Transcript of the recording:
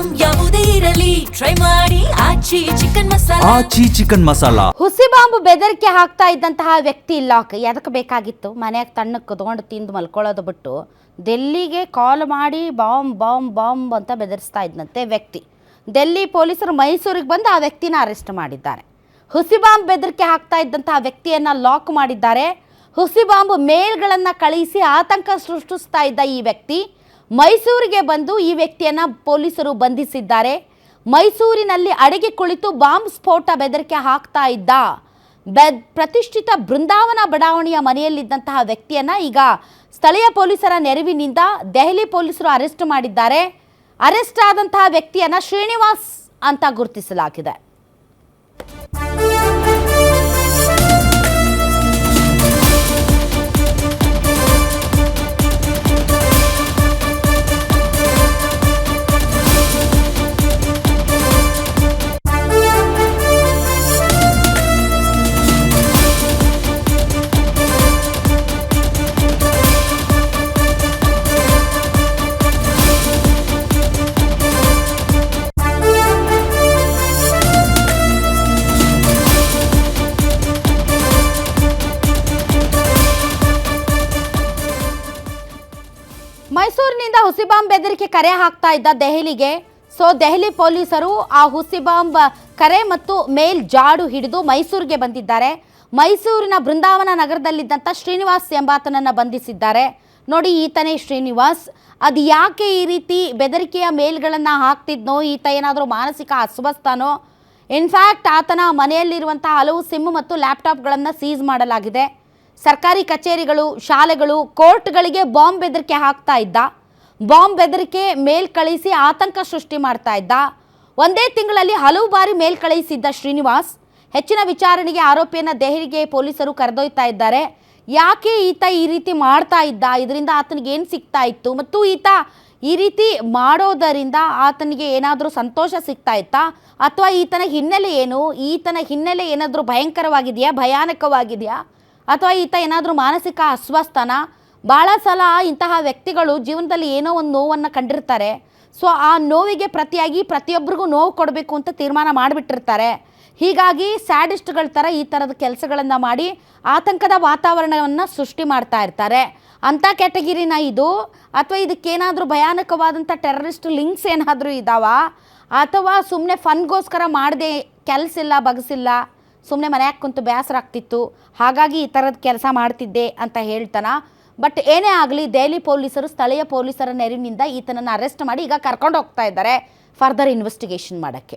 Item ಯಾವುದೇ ಇರಲಿ try ಮಾಡಿ ಆಚಿ ಚಿಕನ್ ಮಸಾಲಾ. ಹುಸಿ ಬಾಂಬ್ ಬೆದರಿಕೆ ಹಾಕ್ತಾ ಇದ್ದಂತಹ ವ್ಯಕ್ತಿ ಲಾಕ್. ಎದಕ್ಕೆ ಬೇಕಾಗಿತ್ತು? ಮನೆಯಾಗ ತಣ್ಣಕ್ಕೆ ಕುತ್ಕೊಂಡು ತಿಂದು ಮಲ್ಕೊಳ್ಳೋದು ಬಿಟ್ಟು ಡೆಲ್ಲಿಗೆ ಕಾಲ್ ಮಾಡಿ ಬಾಂಬ್ ಬಾಂಬ್ ಬಾಂಬ್ ಅಂತ ಬೆದರಿಸ್ತಾ ಇದ್ದಂತೆ ವ್ಯಕ್ತಿ. ಡೆಲ್ಲಿ ಪೊಲೀಸರು ಮೈಸೂರಿಗೆ ಬಂದು ಆ ವ್ಯಕ್ತಿನ ಅರೆಸ್ಟ್ ಮಾಡಿದ್ದಾರೆ. ಹುಸಿ ಬಾಂಬ್ ಬೆದರಿಕೆ ಹಾಕ್ತಾ ಇದ್ದಂತಹ ವ್ಯಕ್ತಿಯನ್ನು ಲಾಕ್ ಮಾಡಿದ್ದಾರೆ. ಹುಸಿ ಬಾಂಬ್ ಮೇಲ್ಗಳನ್ನು ಕಳುಹಿಸಿ ಆತಂಕ ಸೃಷ್ಟಿಸ್ತಾ ಇದ್ದ ಈ ವ್ಯಕ್ತಿ ಮೈಸೂರಿಗೆ ಬಂದು ಈ ವ್ಯಕ್ತಿಯನ್ನು ಪೊಲೀಸರು ಬಂಧಿಸಿದ್ದಾರೆ. ಮೈಸೂರಿನಲ್ಲಿ ಅಡಿಗೆ ಕುಳಿತು ಬಾಂಬ್ ಸ್ಫೋಟ ಬೆದರಿಕೆ ಹಾಕ್ತಾ ಇದ್ದ ಪ್ರತಿಷ್ಠಿತ ಬೃಂದಾವನ ಬಡಾವಣೆಯ ಮನೆಯಲ್ಲಿದ್ದಂತಹ ವ್ಯಕ್ತಿಯನ್ನು ಈಗ ಸ್ಥಳೀಯ ಪೊಲೀಸರ ನೆರವಿನಿಂದ ದೆಹಲಿ ಪೊಲೀಸರು ಅರೆಸ್ಟ್ ಮಾಡಿದ್ದಾರೆ. ಅರೆಸ್ಟ್ ಆದಂತಹ ವ್ಯಕ್ತಿಯನ್ನು ಶ್ರೀನಿವಾಸ್ ಅಂತ ಗುರುತಿಸಲಾಗಿದೆ. ಮೈಸೂರಿನಿಂದ ಹುಸಿ ಬಾಂಬ್ ಬೆದರಿಕೆ ಕರೆ ಹಾಕ್ತಾ ಇದ್ದ ದೆಹಲಿಗೆ. ದೆಹಲಿ ಪೊಲೀಸರು ಆ ಹುಸಿ ಬಾಂಬ್ ಕರೆ ಮತ್ತು ಮೇಲ್ ಜಾಡು ಹಿಡಿದು ಮೈಸೂರಿಗೆ ಬಂದಿದ್ದಾರೆ. ಮೈಸೂರಿನ ಬೃಂದಾವನ ನಗರದಲ್ಲಿದ್ದಂಥ ಶ್ರೀನಿವಾಸ್ ಎಂಬಾತನನ್ನು ಬಂಧಿಸಿದ್ದಾರೆ. ನೋಡಿ, ಈತನೇ ಶ್ರೀನಿವಾಸ್. ಅದು ಯಾಕೆ ಈ ರೀತಿ ಬೆದರಿಕೆಯ ಮೇಲ್ಗಳನ್ನು ಹಾಕ್ತಿದ್ನೋ, ಈತ ಏನಾದರೂ ಮಾನಸಿಕ ಅಸ್ವಸ್ಥನೋ? ಇನ್ಫ್ಯಾಕ್ಟ್ ಆತನ ಮನೆಯಲ್ಲಿರುವಂಥ ಹಲವು ಸಿಮ್ ಮತ್ತು ಲ್ಯಾಪ್ಟಾಪ್ಗಳನ್ನು ಸೀಸ್ ಮಾಡಲಾಗಿದೆ. ಸರ್ಕಾರಿ ಕಚೇರಿಗಳು, ಶಾಲೆಗಳು, ಕೋರ್ಟ್ಗಳಿಗೆ ಬಾಂಬ್ ಬೆದರಿಕೆ ಹಾಕ್ತಾ ಇದ್ದ. ಬಾಂಬ್ ಬೆದರಿಕೆ ಮೇಲ್ ಕಳಿಸಿ ಆತಂಕ ಸೃಷ್ಟಿ ಮಾಡ್ತಾ ಇದ್ದ. ಒಂದೇ ತಿಂಗಳಲ್ಲಿ ಹಲವು ಬಾರಿ ಮೇಲ್ ಕಳುಹಿಸಿದ್ದ ಶ್ರೀನಿವಾಸ್ ಹೆಚ್ಚಿನ ವಿಚಾರಣೆಗೆ ಆರೋಪಿಯನ್ನು ದೆಹಲಿಗೆ ಪೊಲೀಸರು ಕರೆದೊಯ್ತಾ ಇದ್ದಾರೆ. ಯಾಕೆ ಈತ ಈ ರೀತಿ ಮಾಡ್ತಾ ಇದ್ದ? ಇದರಿಂದ ಆತನಿಗೆ ಏನು ಸಿಗ್ತಾ ಇತ್ತು? ಮತ್ತು ಈತ ಈ ರೀತಿ ಮಾಡೋದರಿಂದ ಆತನಿಗೆ ಏನಾದರೂ ಸಂತೋಷ ಸಿಗ್ತಾ ಇತ್ತಾ? ಅಥವಾ ಈತನ ಹಿನ್ನೆಲೆ ಏನು? ಈತನ ಹಿನ್ನೆಲೆ ಏನಾದರೂ ಭಯಂಕರವಾಗಿದೆಯಾ, ಭಯಾನಕವಾಗಿದೆಯಾ? ಅಥವಾ ಈತ ಏನಾದರೂ ಮಾನಸಿಕ ಅಸ್ವಸ್ಥನ? ಭಾಳ ಸಲ ಇಂತಹ ವ್ಯಕ್ತಿಗಳು ಜೀವನದಲ್ಲಿ ಏನೋ ಒಂದು ನೋವನ್ನು ಕಂಡಿರ್ತಾರೆ. ಆ ನೋವಿಗೆ ಪ್ರತಿಯಾಗಿ ಪ್ರತಿಯೊಬ್ಬರಿಗೂ ನೋವು ಕೊಡಬೇಕು ಅಂತ ತೀರ್ಮಾನ ಮಾಡಿಬಿಟ್ಟಿರ್ತಾರೆ. ಹೀಗಾಗಿ ಸ್ಯಾಡಿಸ್ಟ್ಗಳ ಥರ ಈ ಥರದ ಕೆಲಸಗಳನ್ನು ಮಾಡಿ ಆತಂಕದ ವಾತಾವರಣವನ್ನು ಸೃಷ್ಟಿ ಮಾಡ್ತಾ ಇರ್ತಾರೆ. ಅಂಥ ಕ್ಯಾಟಗಿರಿನ ಇದು? ಅಥವಾ ಇದಕ್ಕೇನಾದರೂ ಭಯಾನಕವಾದಂಥ ಟೆರರಿಸ್ಟ್ ಲಿಂಕ್ಸ್ ಏನಾದರೂ ಇದ್ದಾವ? ಅಥವಾ ಸುಮ್ಮನೆ ಫನ್ಗೋಸ್ಕರ ಮಾಡದೆ ಕೆಲಸ ಇಲ್ಲ, ಬಗಸಿಲ್ಲ, ಸುಮ್ಮನೆ ಮನೆಯಾಗ ಕುಂತು ಬೇಸರ ಆಗ್ತಿತ್ತು, ಹಾಗಾಗಿ ಈ ಥರದ ಕೆಲಸ ಮಾಡ್ತಿದ್ದೆ ಅಂತ ಹೇಳ್ತಾನೆ. ಬಟ್ ಏನೇ ಆಗಲಿ, ದೆಹಲಿ ಪೊಲೀಸರು ಸ್ಥಳೀಯ ಪೊಲೀಸರ ನೆರವಿನಿಂದ ಈತನನ್ನು ಅರೆಸ್ಟ್ ಮಾಡಿ ಈಗ ಕರ್ಕೊಂಡು ಹೋಗ್ತಾ ಇದ್ದಾರೆ ಫರ್ದರ್ ಇನ್ವೆಸ್ಟಿಗೇಷನ್ ಮಾಡೋಕ್ಕೆ.